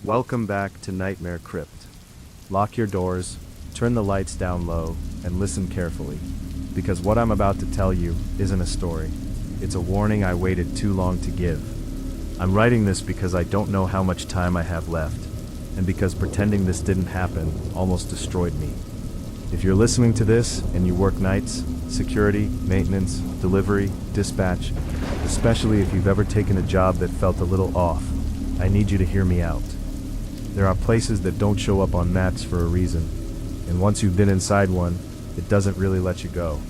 Welcome back to Nightmare Crypt. Lock your doors, turn the lights down low, and listen carefully, because what I'm about to tell you isn't a story. It's a warning I waited too long to give. I'm writing this because I don't know how much time I have left, and because pretending this didn't happen almost destroyed me. If you're listening to this and you work nights, security, maintenance, delivery, dispatch, especially if you've ever taken a job that felt a little off, I need you to hear me out. There are places that don't show up on maps for a reason, and once you've been inside one, it doesn't really let you go.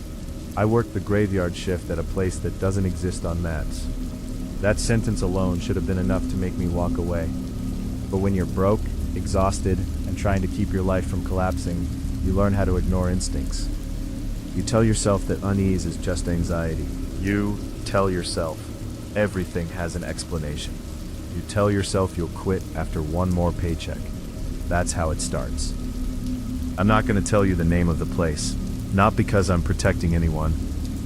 I worked the graveyard shift at a place that doesn't exist on maps. That sentence alone should have been enough to make me walk away. But when you're broke, exhausted, and trying to keep your life from collapsing, you learn how to ignore instincts. You tell yourself that unease is just anxiety. You tell yourself everything has an explanation. You tell yourself you'll quit after one more paycheck. That's how it starts. I'm not going to tell you the name of the place, not because I'm protecting anyone,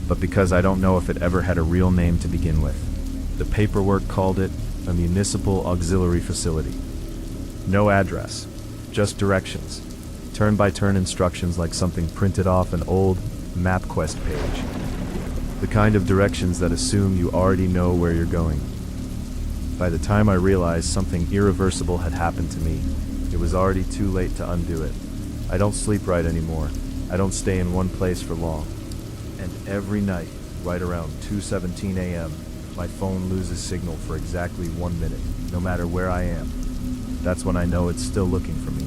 but because I don't know if it ever had a real name to begin with. The paperwork called it a municipal auxiliary facility. No address, just directions. Turn-by-turn instructions like something printed off an old MapQuest page. The kind of directions that assume you already know where you're going. By the time I realized something irreversible had happened to me, it was already too late to undo it. I don't sleep right anymore. I don't stay in one place for long. And every night, right around 2:17 a.m., my phone loses signal for exactly 1 minute, no matter where I am. That's when I know it's still looking for me.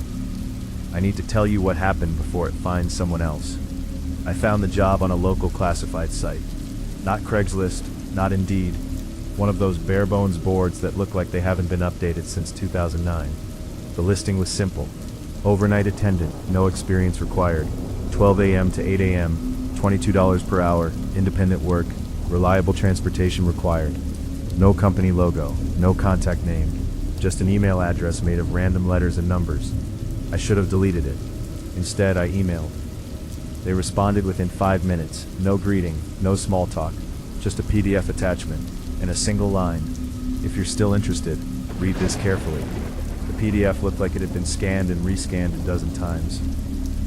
I need to tell you what happened before it finds someone else. I found the job on a local classified site. Not Craigslist, not Indeed. One of those bare-bones boards that look like they haven't been updated since 2009. The listing was simple. Overnight attendant, no experience required. 12 a.m. to 8 a.m., $22 per hour, independent work, reliable transportation required. No company logo, no contact name, just an email address made of random letters and numbers. I should have deleted it. Instead, I emailed. They responded within 5 minutes. No greeting, no small talk, just a PDF attachment, and a single line. If you're still interested, read this carefully. The PDF looked like it had been scanned and rescanned a dozen times.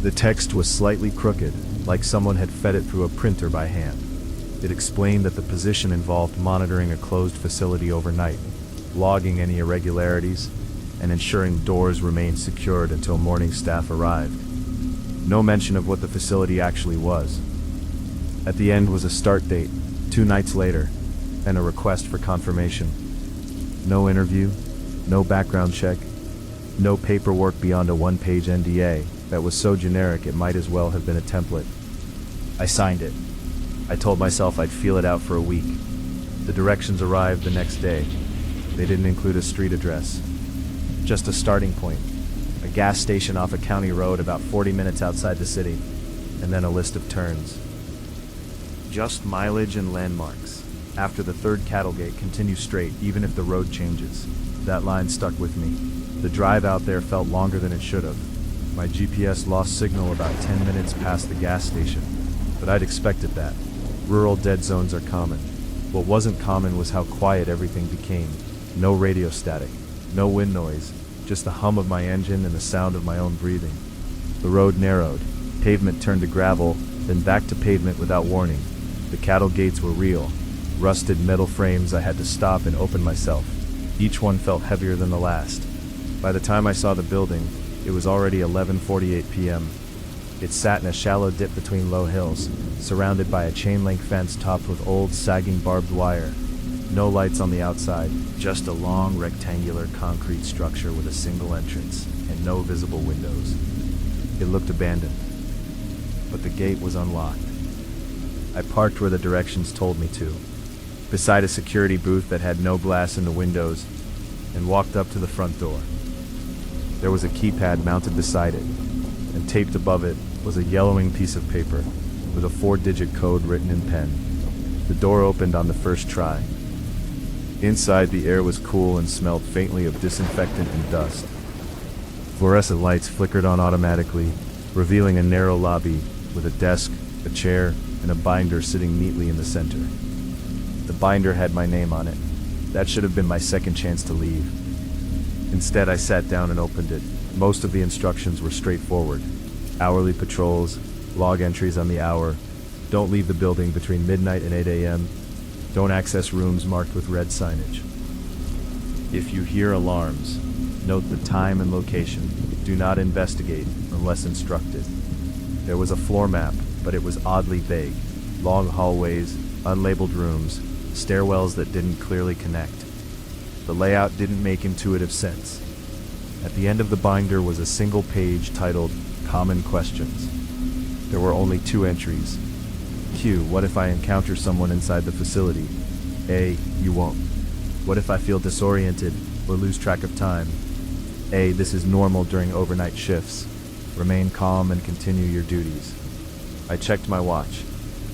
The text was slightly crooked, like someone had fed it through a printer by hand. It explained that the position involved monitoring a closed facility overnight, logging any irregularities, and ensuring doors remained secured until morning staff arrived. No mention of what the facility actually was. At the end was a start date, 2 nights later, and a request for confirmation. No interview, no background check, no paperwork beyond a 1-page NDA that was so generic it might as well have been a template. I signed it. I told myself I'd feel it out for a week. The directions arrived the next day. They didn't include a street address. Just a starting point, a gas station off a county road about 40 minutes outside the city, and then a list of turns. Just mileage and landmarks. After the third cattle gate, continue straight even if the road changes. That line stuck with me. The drive out there felt longer than it should have. My GPS lost signal about 10 minutes past the gas station, but I'd expected that. Rural dead zones are common. What wasn't common was how quiet everything became. No radio static. No wind noise, just the hum of my engine and the sound of my own breathing. The road narrowed. Pavement turned to gravel, then back to pavement without warning. The cattle gates were real. Rusted metal frames I had to stop and open myself. Each one felt heavier than the last. By the time I saw the building, it was already 11:48 p.m. It sat in a shallow dip between low hills, surrounded by a chain-link fence topped with old, sagging barbed wire. No lights on the outside, just a long rectangular concrete structure with a single entrance and no visible windows. It looked abandoned, but the gate was unlocked. I parked where the directions told me to, beside a security booth that had no glass in the windows, and walked up to the front door. There was a keypad mounted beside it, and taped above it was a yellowing piece of paper with a 4-digit code written in pen. The door opened on the first try. Inside, the air was cool and smelled faintly of disinfectant and dust. Fluorescent lights flickered on automatically, revealing a narrow lobby with a desk, a chair, and a binder sitting neatly in the center. The binder had my name on it. That should have been my second chance to leave. Instead, I sat down and opened it. Most of the instructions were straightforward. Hourly patrols, log entries on the hour, don't leave the building between midnight and 8 a.m., don't access rooms marked with red signage. If you hear alarms, note the time and location. Do not investigate unless instructed. There was a floor map, but it was oddly vague. Long hallways, unlabeled rooms, stairwells that didn't clearly connect. The layout didn't make intuitive sense. At the end of the binder was a single page titled Common Questions. There were only 2 entries. Q, what if I encounter someone inside the facility? A, you won't. What if I feel disoriented or lose track of time? A, this is normal during overnight shifts. Remain calm and continue your duties. I checked my watch.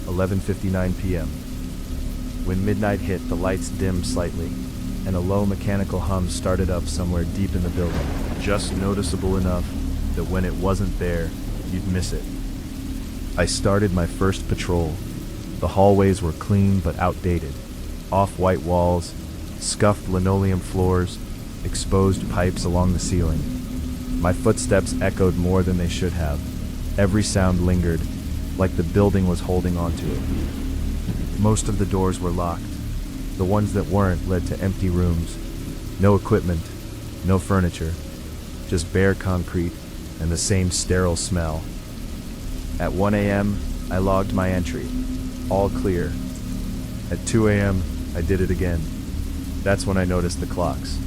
11:59 p.m. When midnight hit, the lights dimmed slightly, and a low mechanical hum started up somewhere deep in the building, just noticeable enough that when it wasn't there, you'd miss it. I started my first patrol. The hallways were clean but outdated. Off-white walls, scuffed linoleum floors, exposed pipes along the ceiling. My footsteps echoed more than they should have. Every sound lingered, like the building was holding onto it. Most of the doors were locked. The ones that weren't led to empty rooms. No equipment, no furniture, just bare concrete and the same sterile smell. At 1 a.m., I logged my entry. All clear. At 2 a.m., I did it again. That's when I noticed the clocks.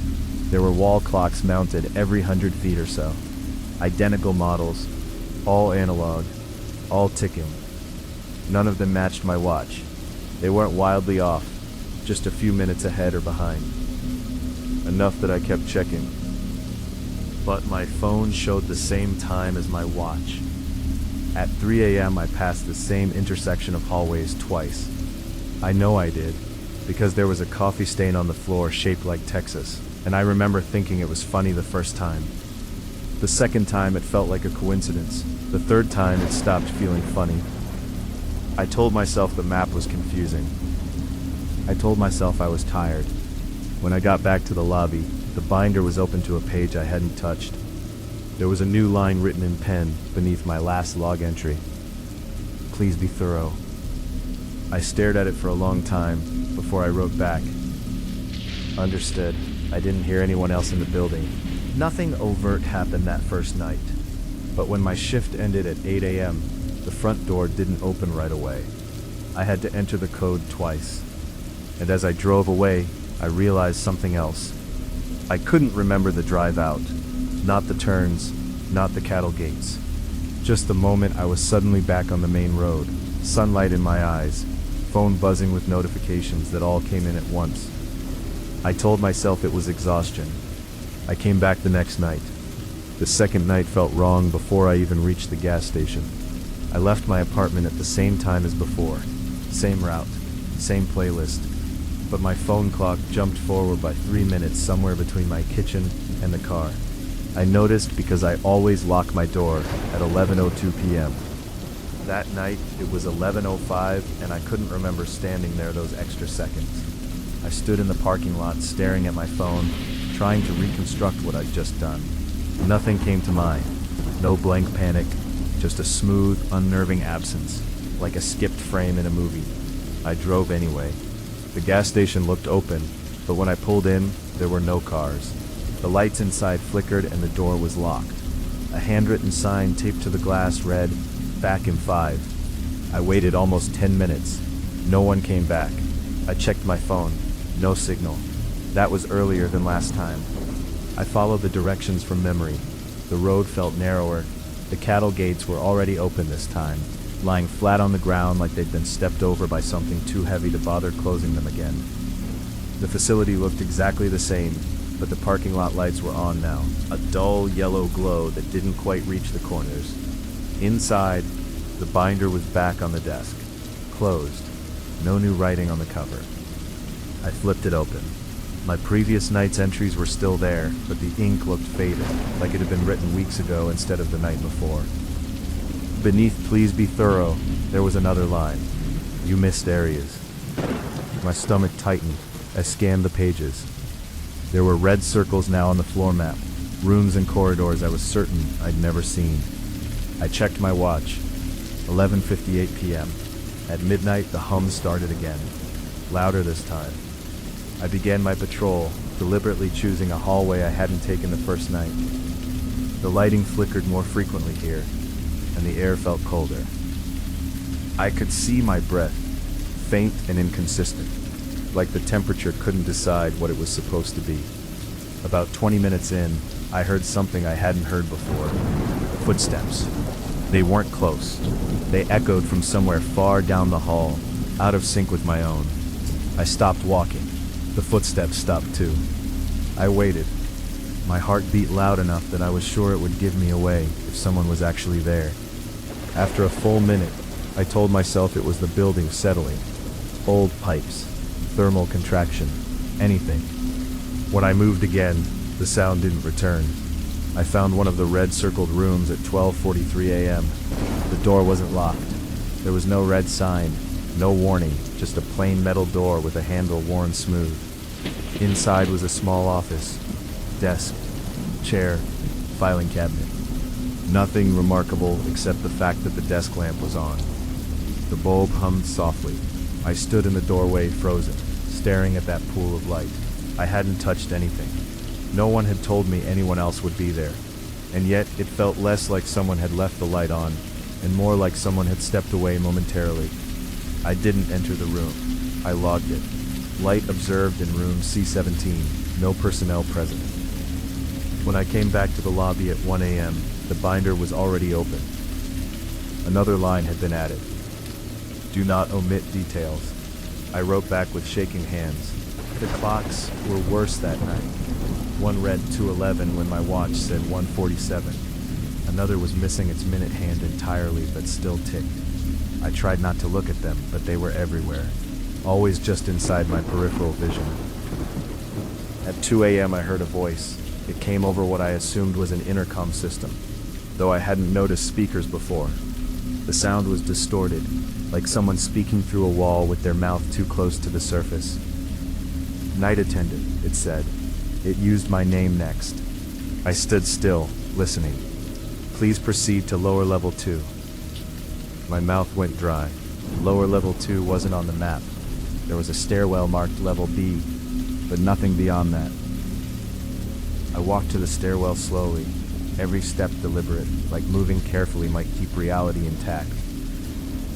There were wall clocks mounted every 100 feet or so. Identical models, all analog, all ticking. None of them matched my watch. They weren't wildly off, just a few minutes ahead or behind. Enough that I kept checking. But my phone showed the same time as my watch. At 3 a.m. I passed the same intersection of hallways twice. I know I did, because there was a coffee stain on the floor shaped like Texas, and I remember thinking it was funny the first time. The second time it felt like a coincidence. The third time it stopped feeling funny. I told myself the map was confusing. I told myself I was tired. When I got back to the lobby, the binder was open to a page I hadn't touched. There was a new line written in pen beneath my last log entry. Please be thorough. I stared at it for a long time before I wrote back. Understood. I didn't hear anyone else in the building. Nothing overt happened that first night. But when my shift ended at 8 a.m., the front door didn't open right away. I had to enter the code twice. And as I drove away, I realized something else. I couldn't remember the drive out. Not the turns, not the cattle gates. Just the moment I was suddenly back on the main road, sunlight in my eyes, phone buzzing with notifications that all came in at once. I told myself it was exhaustion. I came back the next night. The second night felt wrong before I even reached the gas station. I left my apartment at the same time as before. Same route, same playlist. But my phone clock jumped forward by 3 minutes somewhere between my kitchen and the car. I noticed because I always lock my door at 11:02 p.m. That night, it was 11:05 and I couldn't remember standing there those extra seconds. I stood in the parking lot staring at my phone, trying to reconstruct what I'd just done. Nothing came to mind. No blank panic, just a smooth, unnerving absence, like a skipped frame in a movie. I drove anyway. The gas station looked open, but when I pulled in, there were no cars. The lights inside flickered and the door was locked. A handwritten sign taped to the glass read, "Back in 5." I waited almost 10 minutes. No one came back. I checked my phone. No signal. That was earlier than last time. I followed the directions from memory. The road felt narrower. The cattle gates were already open this time, lying flat on the ground like they'd been stepped over by something too heavy to bother closing them again. The facility looked exactly the same, but the parking lot lights were on now, a dull yellow glow that didn't quite reach the corners. Inside, the binder was back on the desk, closed, no new writing on the cover. I flipped it open. My previous night's entries were still there, but the ink looked faded, like it had been written weeks ago instead of the night before. Beneath "Please be thorough," there was another line. "You missed areas." My stomach tightened. I scanned the pages. There were red circles now on the floor map, rooms and corridors I was certain I'd never seen. I checked my watch. 11:58 p.m. At midnight, the hum started again, louder this time. I began my patrol, deliberately choosing a hallway I hadn't taken the first night. The lighting flickered more frequently here, and the air felt colder. I could see my breath, faint and inconsistent, like the temperature couldn't decide what it was supposed to be. About 20 minutes in, I heard something I hadn't heard before. Footsteps. They weren't close. They echoed from somewhere far down the hall, out of sync with my own. I stopped walking. The footsteps stopped too. I waited. My heart beat loud enough that I was sure it would give me away if someone was actually there. After a full minute, I told myself it was the building settling. Old pipes, thermal contraction, anything. When I moved again, the sound didn't return. I found one of the red circled rooms at 12:43 a.m. The door wasn't locked. There was no red sign, no warning, just a plain metal door with a handle worn smooth. Inside was a small office, desk, chair, filing cabinet. Nothing remarkable except the fact that the desk lamp was on. The bulb hummed softly. I stood in the doorway frozen, staring at that pool of light. I hadn't touched anything. No one had told me anyone else would be there, and yet it felt less like someone had left the light on, and more like someone had stepped away momentarily. I didn't enter the room. I logged it. Light observed in room C17, no personnel present. When I came back to the lobby at 1 a.m., the binder was already open. Another line had been added. Do not omit details. I wrote back with shaking hands. The clocks were worse that night. One read 2:11 when my watch said 1:47. Another was missing its minute hand entirely but still ticked. I tried not to look at them, but they were everywhere, always just inside my peripheral vision. At 2 a.m. I heard a voice. It came over what I assumed was an intercom system, though I hadn't noticed speakers before. The sound was distorted, like someone speaking through a wall with their mouth too close to the surface. Night attendant, it said. It used my name next. I stood still, listening. Please proceed to lower level 2. My mouth went dry. Lower level 2 wasn't on the map. There was a stairwell marked level B, but nothing beyond that. I walked to the stairwell slowly, every step deliberate, like moving carefully might keep reality intact.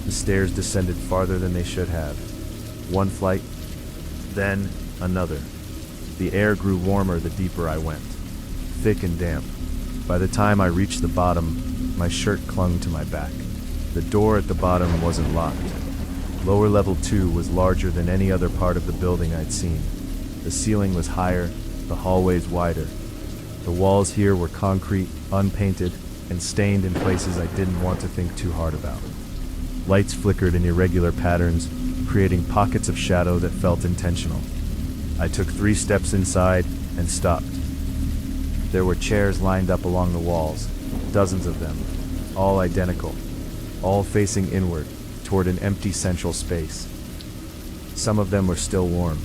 The stairs descended farther than they should have. One flight, then another. The air grew warmer the deeper I went, thick and damp. By the time I reached the bottom, my shirt clung to my back. The door at the bottom wasn't locked. Lower level 2 was larger than any other part of the building I'd seen. The ceiling was higher, the hallways wider. The walls here were concrete, unpainted, and stained in places I didn't want to think too hard about. Lights flickered in irregular patterns, creating pockets of shadow that felt intentional. I took 3 steps inside and stopped. There were chairs lined up along the walls, dozens of them, all identical, all facing inward, toward an empty central space. Some of them were still warm.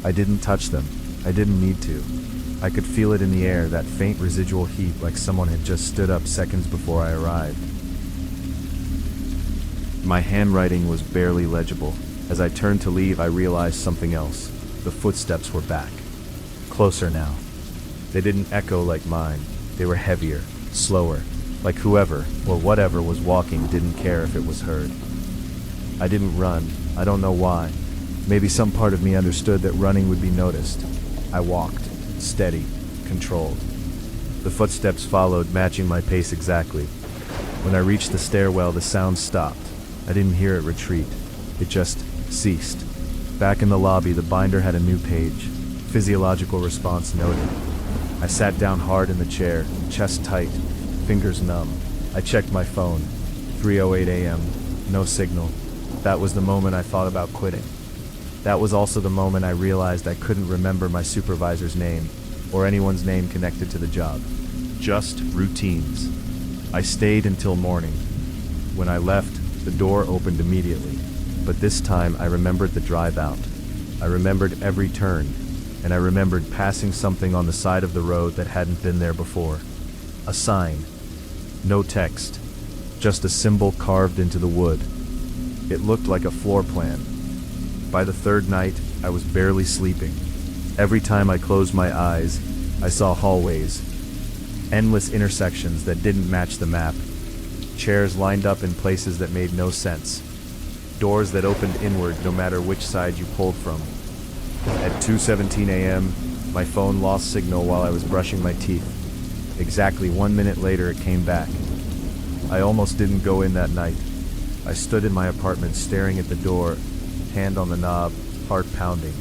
I didn't touch them. I didn't need to. I could feel it in the air, that faint residual heat, like someone had just stood up seconds before I arrived. My handwriting was barely legible. As I turned to leave, I realized something else. The footsteps were back. Closer now. They didn't echo like mine. They were heavier, slower, like whoever or whatever was walking didn't care if it was heard. I didn't run. I don't know why. Maybe some part of me understood that running would be noticed. I walked, steady, controlled. The footsteps followed, matching my pace exactly. When I reached the stairwell, the sound stopped. I didn't hear it retreat. It just ceased. Back in the lobby, the binder had a new page. Physiological response noted. I sat down hard in the chair, chest tight, fingers numb. I checked my phone. 3:08 a.m. No signal. That was the moment I thought about quitting. That was also the moment I realized I couldn't remember my supervisor's name, or anyone's name connected to the job. Just routines. I stayed until morning. When I left, the door opened immediately, but this time I remembered the drive out. I remembered every turn, and I remembered passing something on the side of the road that hadn't been there before. A sign. No text. Just a symbol carved into the wood. It looked like a floor plan. By the third night, I was barely sleeping. Every time I closed my eyes, I saw hallways, endless intersections that didn't match the map, chairs lined up in places that made no sense, doors that opened inward no matter which side you pulled from. At 2:17 a.m., my phone lost signal while I was brushing my teeth. Exactly 1 minute later, it came back. I almost didn't go in that night. I stood in my apartment staring at the door, hand on the knob, heart pounding.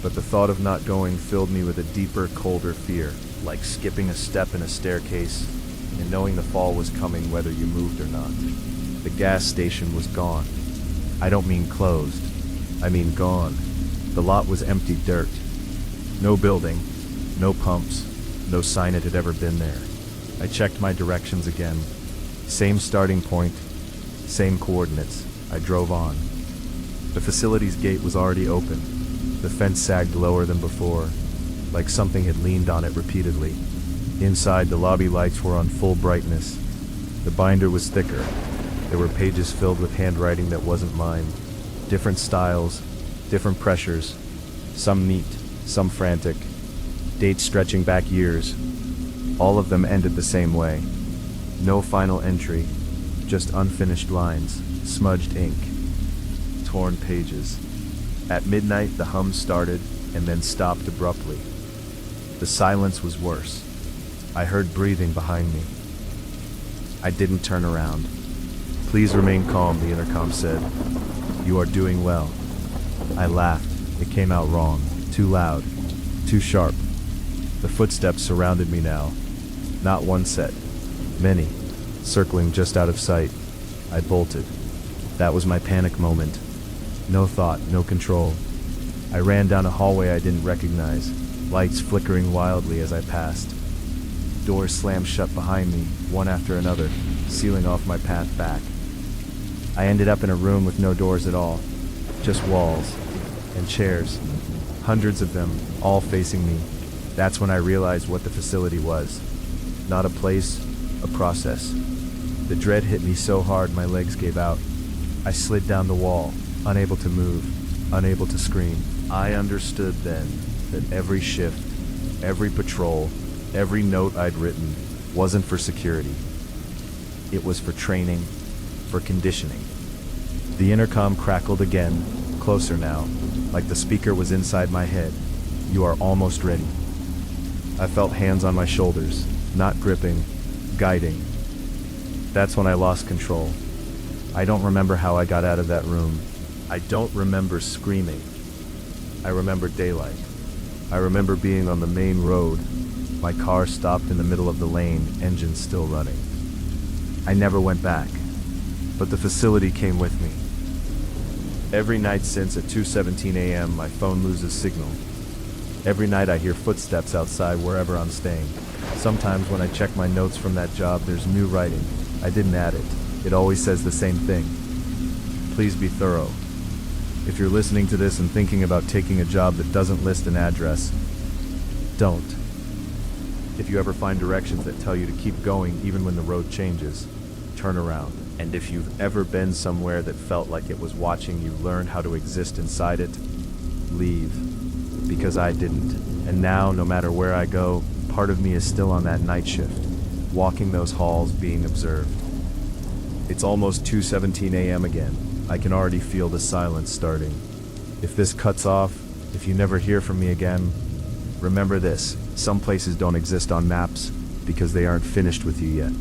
But the thought of not going filled me with a deeper, colder fear, like skipping a step in a staircase and knowing the fall was coming whether you moved or not. The gas station was gone. I don't mean closed. I mean gone. The lot was empty dirt. No building, no pumps, no sign it had ever been there. I checked my directions again. Same starting point, same coordinates. I drove on. The facility's gate was already open. The fence sagged lower than before, like something had leaned on it repeatedly. Inside, the lobby lights were on full brightness. The binder was thicker. There were pages filled with handwriting that wasn't mine. Different styles, different pressures. Some neat, some frantic. Dates stretching back years. All of them ended the same way. No final entry, just unfinished lines, smudged ink, torn pages. At midnight, the hum started and then stopped abruptly. The silence was worse. I heard breathing behind me. I didn't turn around. "Please remain calm," the intercom said. "You are doing well." I laughed. It came out wrong. Too loud. Too sharp. The footsteps surrounded me now. Not one set. Many. Circling just out of sight. I bolted. That was my panic moment. No thought, no control. I ran down a hallway I didn't recognize, lights flickering wildly as I passed. Doors slammed shut behind me, one after another, sealing off my path back. I ended up in a room with no doors at all, just walls and chairs, hundreds of them, all facing me. That's when I realized what the facility was. Not a place, a process. The dread hit me so hard my legs gave out. I slid down the wall, unable to move, unable to scream. I understood then that every shift, every patrol, every note I'd written wasn't for security. It was for training, for conditioning. The intercom crackled again, closer now, like the speaker was inside my head. "You are almost ready." I felt hands on my shoulders, not gripping, guiding. That's when I lost control. I don't remember how I got out of that room. I don't remember screaming. I remember daylight. I remember being on the main road. My car stopped in the middle of the lane, engine still running. I never went back, but the facility came with me. Every night since at 2:17 a.m. my phone loses signal. Every night I hear footsteps outside wherever I'm staying. Sometimes when I check my notes from that job, there's new writing. I didn't add it. It always says the same thing. Please be thorough. If you're listening to this and thinking about taking a job that doesn't list an address, don't. If you ever find directions that tell you to keep going even when the road changes, turn around. And if you've ever been somewhere that felt like it was watching you learn how to exist inside it, leave. Because I didn't. And now, no matter where I go, part of me is still on that night shift, walking those halls, being observed. It's almost 2:17 a.m. again. I can already feel the silence starting. If this cuts off, if you never hear from me again, remember this: some places don't exist on maps because they aren't finished with you yet.